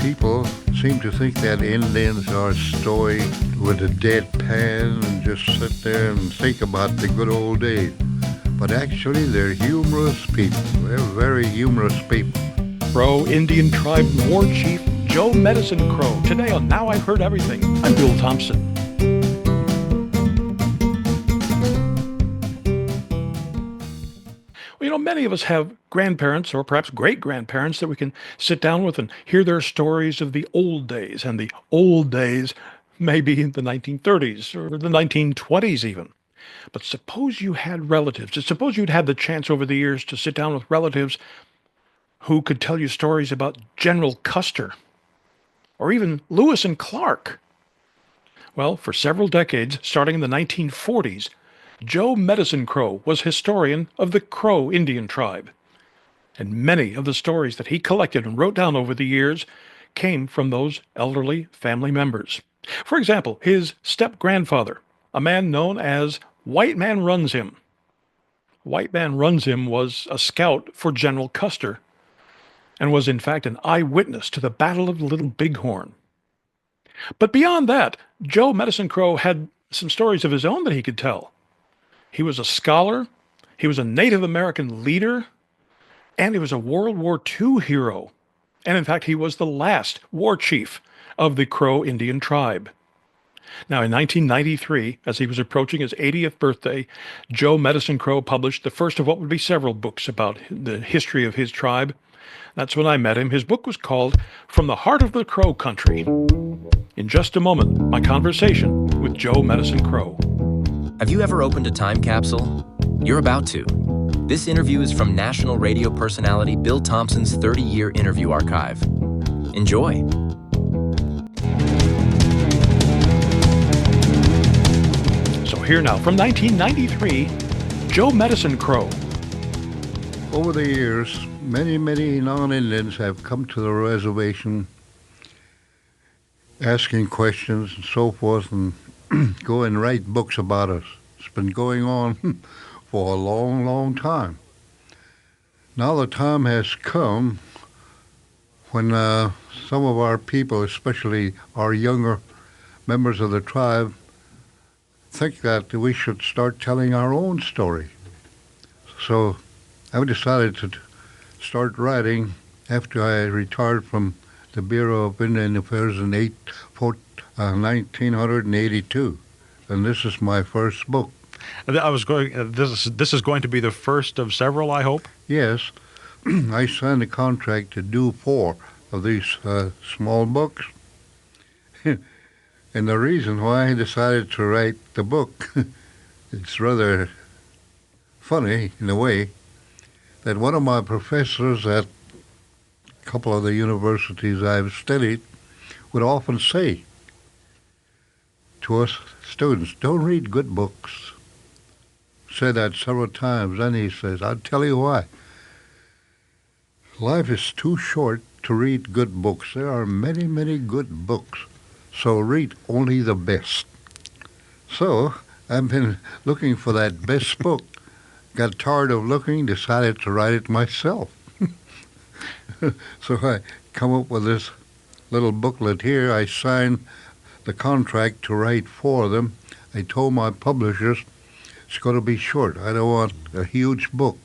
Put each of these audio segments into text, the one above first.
People seem to think that Indians are stoic with a deadpan and just sit there and think about the good old days. But actually, they're humorous people. They're very humorous people. Crow Indian Tribe War Chief Joe Medicine Crow. Today on Now I've Heard Everything, I'm Bill Thompson. Well, many of us have grandparents or perhaps great-grandparents that we can sit down with and hear their stories of the old days. And the old days may be the 1930s or the 1920s even. But suppose you had relatives. Suppose you'd had the chance over the years to sit down with relatives who could tell you stories about General Custer or even Lewis and Clark. Well, for several decades, starting in the 1940s, Joe Medicine Crow was historian of the Crow Indian tribe. And many of the stories that he collected and wrote down over the years came from those elderly family members. For example, his step-grandfather, a man known as White Man Runs Him. White Man Runs Him was a scout for General Custer and was in fact an eyewitness to the Battle of Little Bighorn. But beyond that, Joe Medicine Crow had some stories of his own that he could tell. He was a scholar, he was a Native American leader, and he was a World War II hero. And in fact, he was the last war chief of the Crow Indian tribe. Now, in 1993, as he was approaching his 80th birthday, Joe Medicine Crow published the first of what would be several books about the history of his tribe. That's when I met him. His book was called From the Heart of the Crow Country. In just a moment, my conversation with Joe Medicine Crow. Have you ever opened a time capsule? You're about to. This interview is from national radio personality Bill Thompson's 30-year interview archive. Enjoy. So here now, from 1993, Joe Medicine Crow. Over the years, many non-Indians have come to the reservation asking questions and so forth and go and write books about us. It's been going on for a long time. Now the time has come when some of our people, especially our younger members of the tribe, think that we should start telling our own story. So I've decided to start writing after I retired from the Bureau of Indian Affairs in 1982, and this is my first book. This is going to be the first of several, I hope? Yes. I signed a contract to do 4 of these small books. And the reason why I decided to write the book, it's rather funny in a way, that one of my professors at a couple of the universities I've studied would often say to us students, don't read good books. Said that several times. Then he says, I'll tell you why. Life is too short to read good books. There are many good books. So read only the best. So I've been looking for that best book. Got tired of looking, decided to write it myself. So I come up with this little booklet here. I signed the contract to write 4 of them. I told my publishers it's going to be short. I don't want a huge book.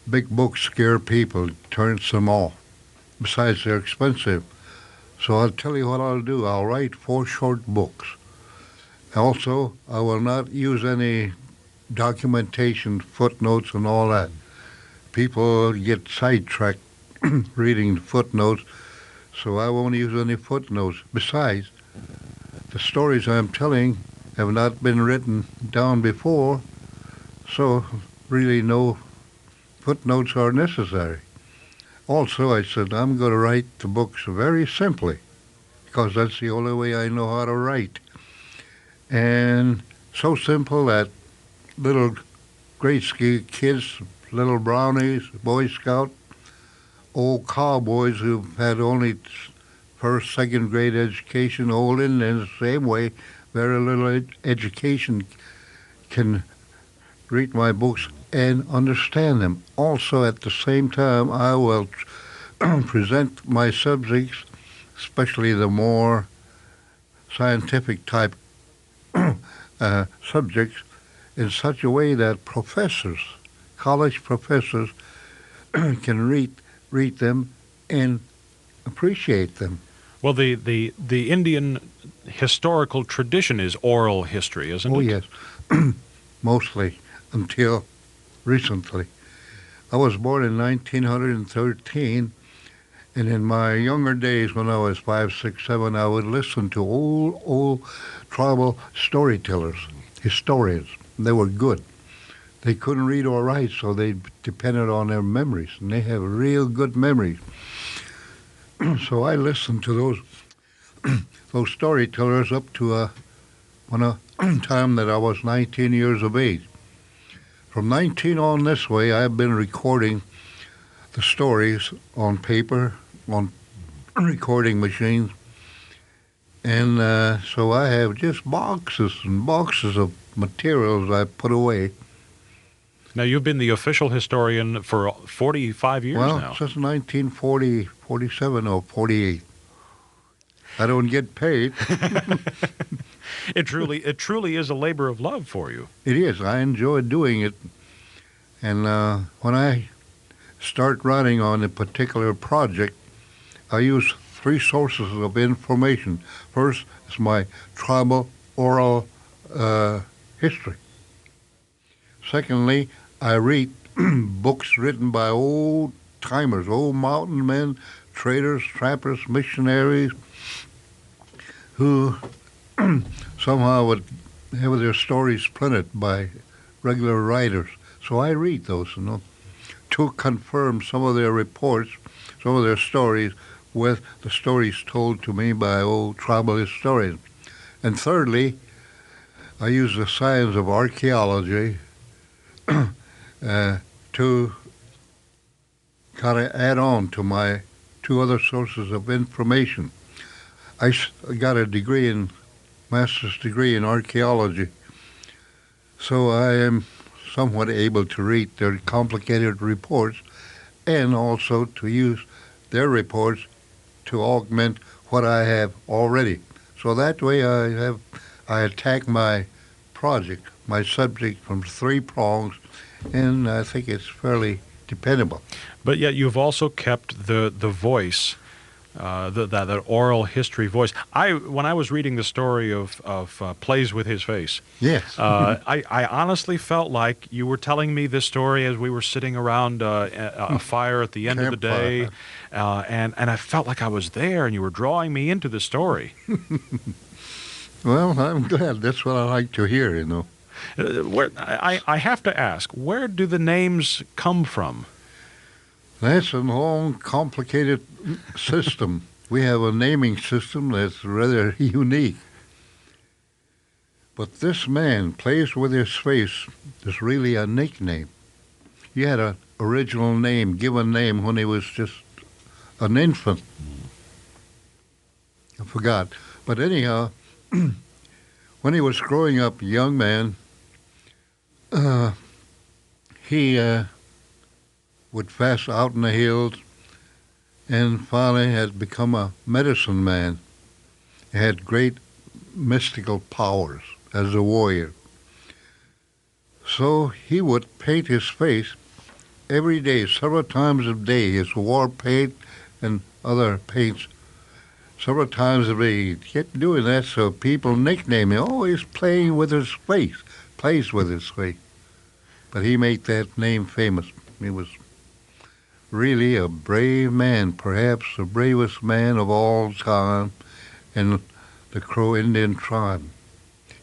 Big books scare people, turns them off. Besides, they're expensive. So I'll tell you what I'll do. I'll write 4 short books. Also, I will not use any documentation, footnotes, and all that. People get sidetracked reading footnotes, so I won't use any footnotes. Besides, the stories I'm telling have not been written down before, so really no footnotes are necessary. Also, I said, I'm going to write the books very simply, because that's the only way I know how to write. And so simple that little grade school kids, little brownies, Boy Scout, old cowboys who've had only first, second grade education, old Indians, the same way, very little education, can read my books and understand them. Also, at the same time, I will present my subjects especially the more scientific type subjects, in such a way that professors, college professors, can read them and appreciate them. Well, the Indian historical tradition is oral history, isn't it? Oh, yes, mostly until recently. I was born in 1913, and in my younger days, when I was 5, 6, 7, I would listen to old tribal storytellers, historians. They were good. They couldn't read or write, so they depended on their memories, and they have real good memories. So I listened to those storytellers up to one time that I was 19 years of age. From 19 on this way, I've been recording the stories on paper, on recording machines, and so I have just boxes and boxes of materials I put away. Now, you've been the official historian for 45 years Well, now. since 1940, 47 or 48. I don't get paid. It truly is a labor of love for you. It is. I enjoy doing it. And when I start writing on a particular project, I use 3 sources of information. First is my tribal oral history. Secondly, I read books written by old timers, old mountain men, traders, trappers, missionaries, who somehow would have their stories printed by regular writers. So I read those, to confirm some of their reports, some of their stories, with the stories told to me by old tribal historians. And thirdly, I use the science of archaeology to kind of add on to my 2 other sources of information. I got a master's degree in archaeology, so I am somewhat able to read their complicated reports and also to use their reports to augment what I have already. So that way I attack my project, my subject, from 3 prongs, and I think it's fairly dependable. But yet you've also kept the voice, that oral history voice. When I was reading the story of Plays with His Face, Yes. I honestly felt like you were telling me this story as we were sitting around a fire at the end of the day, and I felt like I was there, and you were drawing me into the story. Well, I'm glad. That's what I like to hear, I have to ask, where do the names come from? That's a long, complicated system. We have a naming system that's rather unique. But this man, Plays with His Face, is really a nickname. He had an original name, given name, when he was just an infant. I forgot. But anyhow, when he was growing up, a young man, he would fast out in the hills and finally had become a medicine man. He had great mystical powers as a warrior. So he would paint his face every day, several times a day, his war paint and other paints, several times a day. He kept doing that, so people nicknamed him, oh, he's playing with his face, plays with his face. But he made that name famous. He was really a brave man, perhaps the bravest man of all time in the Crow Indian tribe.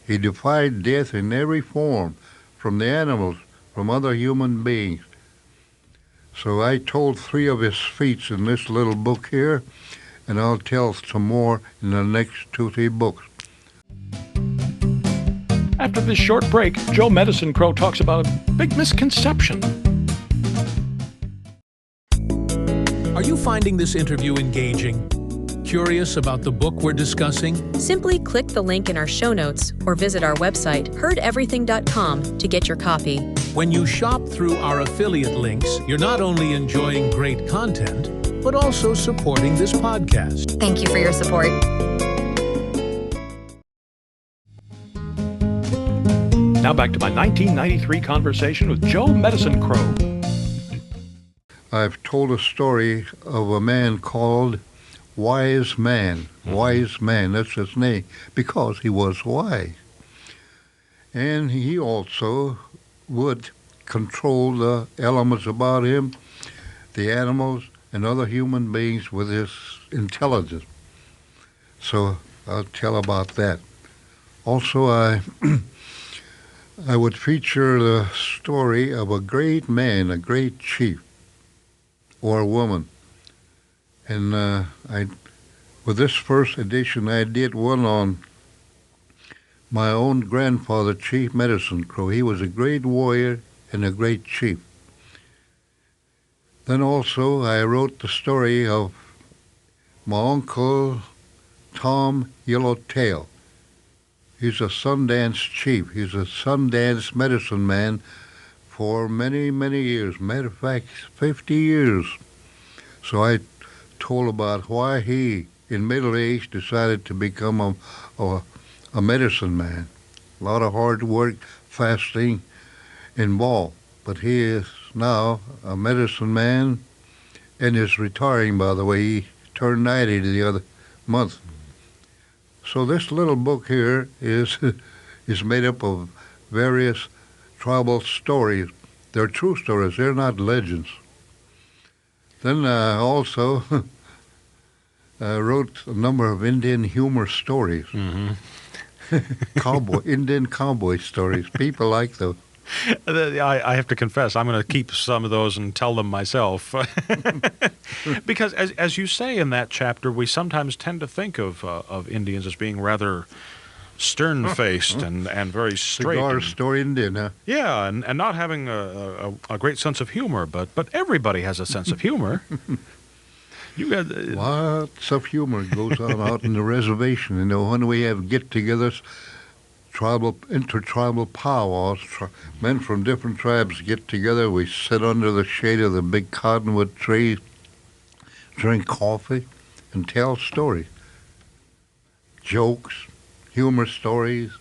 He defied death in every form, from the animals, from other human beings. So I told 3 of his feats in this little book here, and I'll tell some more in the next 2, 3 books. After this short break, Joe Medicine Crow talks about a big misconception. Are you finding this interview engaging? Curious about the book we're discussing? Simply click the link in our show notes or visit our website, heardeverything.com, to get your copy. When you shop through our affiliate links, you're not only enjoying great content, but also supporting this podcast. Thank you for your support. Now back to my 1993 conversation with Joe Medicine Crow. I've told a story of a man called Wise Man. Wise Man, that's his name, because he was wise. And he also would control the elements about him, the animals, and other human beings with his intelligence. So I'll tell about that. Also, I would feature the story of a great man, a great chief, or a woman. And with this first edition, I did one on my own grandfather, Chief Medicine Crow. He was a great warrior and a great chief. Then also I wrote the story of my uncle, Tom Yellowtail. He's a Sundance chief. He's a Sundance medicine man for many, many years. Matter of fact, 50 years. So I told about why he, in middle age, decided to become a medicine man. A lot of hard work, fasting involved. But he is now a medicine man and is retiring, by the way. He turned 90 the other month. So this little book here is made up of various tribal stories. They're true stories. They're not legends. Then also I wrote a number of Indian humor stories. Indian cowboy stories. People like those. I have to confess, I'm going to keep some of those and tell them myself. Because as you say in that chapter, we sometimes tend to think of Indians as being rather stern-faced and very straight. Cigar story Indian, huh? Yeah, and not having a great sense of humor, but everybody has a sense of humor. You got lots of humor goes on out in the reservation. You know, when we have get-togethers, intertribal powwows, men from different tribes get together. We sit under the shade of the big cottonwood trees, drink coffee, and tell stories, jokes, humor stories,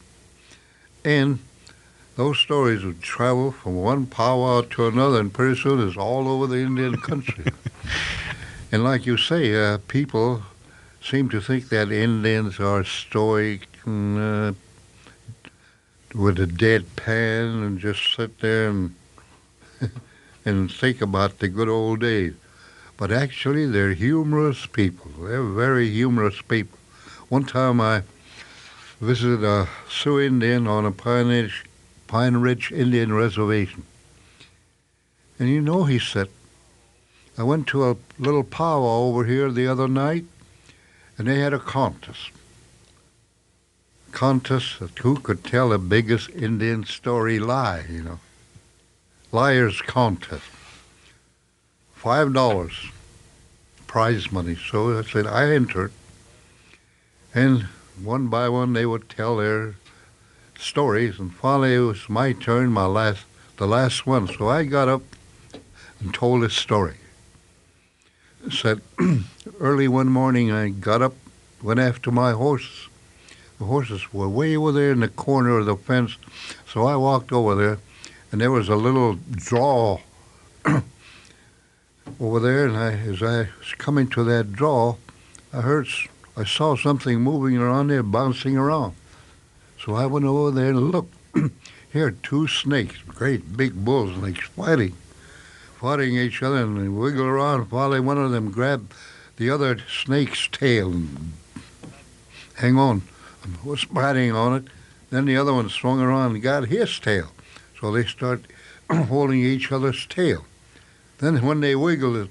and those stories would travel from one powwow to another, and pretty soon it's all over the Indian country. And like you say, people seem to think that Indians are stoic and with a deadpan and just sit there and and think about the good old days. But actually, they're humorous people. They're very humorous people. One time I visited a Sioux Indian on a Pine Ridge Indian reservation. And you know, he said, I went to a little powwow over here the other night, and they had a contest. Contest of who could tell the biggest Indian story lie, you know. Liars contest. $5 prize money. So I said, I entered. And one by one they would tell their stories, and finally it was my turn, the last one. So I got up and told this story. Said, early one morning I got up, went after my horses. The horses were way over there in the corner of the fence, so I walked over there, and there was a little draw over there, and as I was coming to that draw, I saw something moving around there, bouncing around. So I went over there and looked. Here, two snakes, great big bull snakes, fighting each other, and they wiggle around. Finally, one of them grabbed the other snake's tail and hang on, was biting on it. Then the other one swung around and got his tail. So they start holding each other's tail. Then when they wiggled,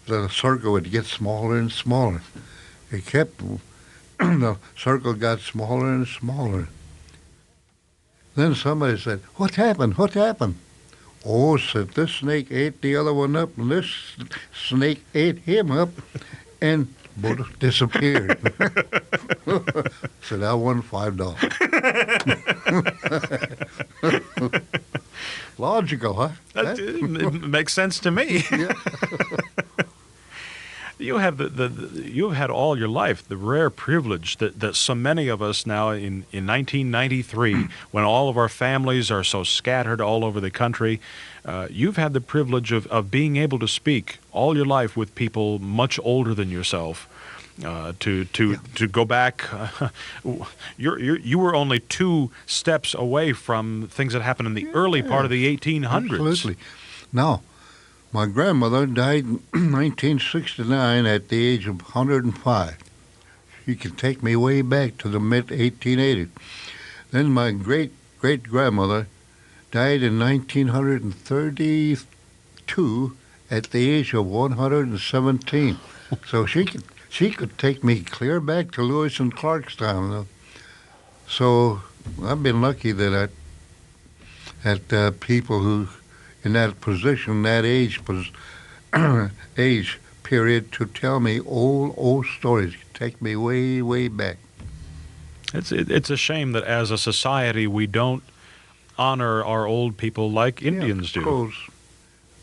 the circle would get smaller and smaller. It kept, the circle got smaller and smaller. Then somebody said, what happened? What happened? Oh, said, this snake ate the other one up, and this snake ate him up, and both disappeared. Said, I won $5. Logical, huh? It makes sense to me. Yeah. You have you've had all your life the rare privilege that so many of us now in 1993, when all of our families are so scattered all over the country, you've had the privilege of being able to speak all your life with people much older than yourself. To go back, you were only 2 steps away from things that happened in the early part of the 1800s. Absolutely. Now, my grandmother died in 1969 at the age of 105. She could take me way back to the mid-1880s. Then my great-great-grandmother died in 1932 at the age of 117. So she could take me clear back to Lewis and Clarkstown. So I've been lucky that people who in that position, that age period, to tell me old stories, take me way back. It's a shame that as a society we don't honor our old people like Indians do. Crows.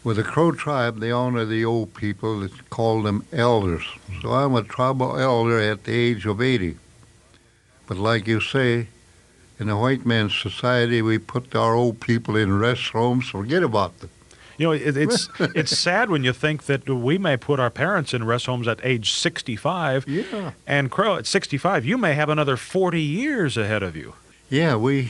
With the Crow tribe, they honor the old people. It's called them elders. So I'm a tribal elder at the age of 80. But like you say, in the white man's society, we put our old people in rest homes. Forget about them. You know, it's sad when you think that we may put our parents in rest homes at age 65. Yeah. And Crow, at 65, you may have another 40 years ahead of you. Yeah, we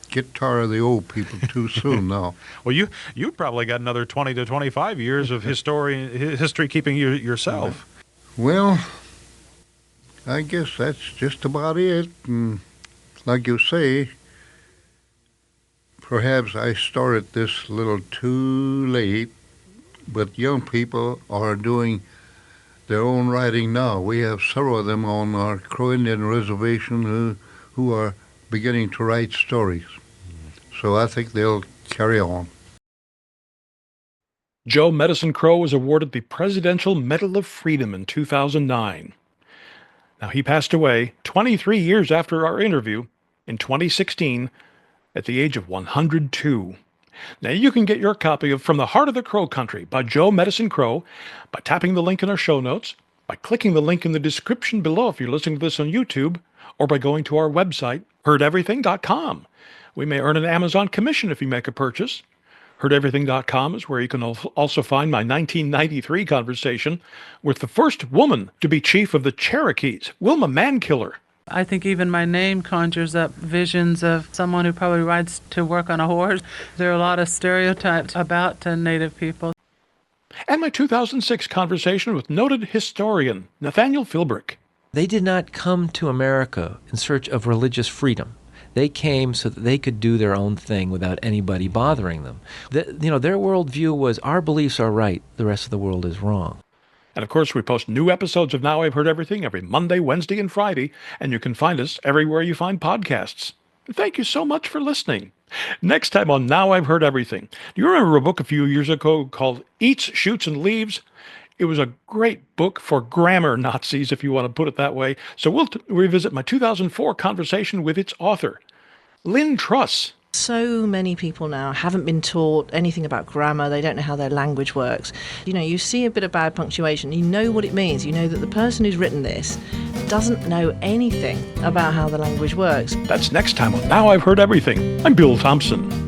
get tired of the old people too soon now. Well, you probably got another 20 to 25 years of history keeping you yourself. Well, I guess that's just about it. And like you say, perhaps I started this a little too late, but young people are doing their own writing now. We have several of them on our Crow Indian reservation who are beginning to write stories. So I think they'll carry on. Joe Medicine Crow was awarded the Presidential Medal of Freedom in 2009. Now, he passed away 23 years after our interview in 2016 at the age of 102. Now, you can get your copy of From the Heart of the Crow Country by Joe Medicine Crow by tapping the link in our show notes, by clicking the link in the description below if you're listening to this on YouTube, or by going to our website, heardeverything.com. We may earn an Amazon commission if you make a purchase. HeardEverything.com is where you can also find my 1993 conversation with the first woman to be chief of the Cherokees, Wilma Mankiller. I think even my name conjures up visions of someone who probably rides to work on a horse. There are a lot of stereotypes about Native people. And my 2006 conversation with noted historian Nathaniel Philbrick. They did not come to America in search of religious freedom. They came so that they could do their own thing without anybody bothering them. Their worldview was, our beliefs are right, the rest of the world is wrong. And of course, we post new episodes of Now I've Heard Everything every Monday, Wednesday, and Friday, and you can find us everywhere you find podcasts. Thank you so much for listening. Next time on Now I've Heard Everything, do you remember a book a few years ago called Eats, Shoots, and Leaves? It was a great book for grammar Nazis, if you want to put it that way. So we'll revisit my 2004 conversation with its author, Lynn Truss. So many people now haven't been taught anything about grammar. They don't know how their language works. You see a bit of bad punctuation. You know what it means. You know that the person who's written this doesn't know anything about how the language works. That's next time on Now I've Heard Everything. I'm Bill Thompson.